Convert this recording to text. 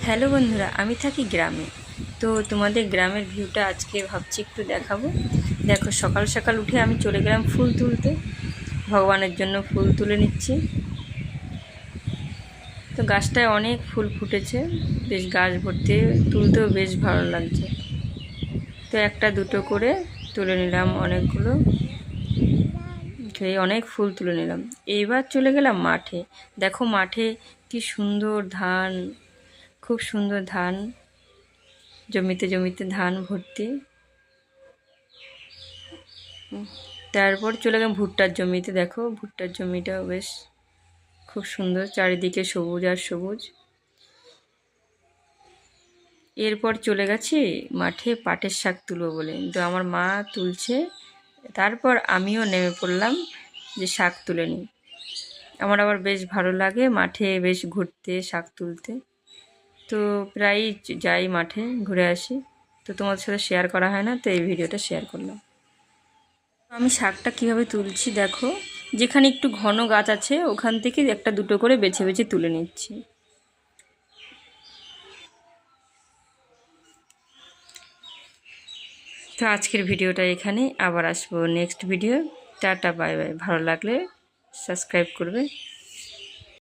Hello বন্ধুরা, আমি থাকি গ্রামে। তো তোমাদের গ্রামের ভিউটা আজকে ভাবছি একটু দেখাবো। দেখো, সকাল সকাল উঠে আমি চলে গেলাম ফুল তুলতে। ভগবানের জন্য ফুল তুলে নিচ্ছি। তো গাছটায় অনেক ফুল ফুটেছে, বেশ গাছ ভর্তি, তুলতেও বেশ ভালো লাগছে। তো একটা দুটো করে তুলে নিলাম অনেকগুলো, অনেক ফুল তুলে নিলাম। এইবার চলে গেলাম মাঠে। দেখো মাঠে কি সুন্দর ধান, খুব সুন্দর ধান, জমিতে জমিতে ধান ভর্তি। তারপর চলে গেলাম ভুট্টার জমিতে। দেখো ভুট্টার জমিটাও বেশ খুব সুন্দর, চারিদিকে সবুজ আর সবুজ। এরপর চলে গেছি মাঠে পাটের শাক তুলবো বলে, তো আমার মা তুলছে, তারপর আমিও নেমে পড়লাম যে শাক তুলে নিই। আমার আবার বেশ ভালো লাগে মাঠে বেশ ঘুরতে, শাক তুলতে। তো প্রায়ই যাই মাঠে, ঘুরে আসি। তো তোমাদের সাথে শেয়ার করা হয় না, তো এই ভিডিওটা শেয়ার করলাম। আমি শাকটা কিভাবে তুলছি দেখো, যেখানে একটু ঘন গাছ আছে ওখান থেকে একটা দুটো করে বেছে বেছে তুলে নিচ্ছি। তো আজকের ভিডিওটা এখানে, আবার আসবো next video. Tata, bye bye. ভালো লাগলে সাবস্ক্রাইব করবে।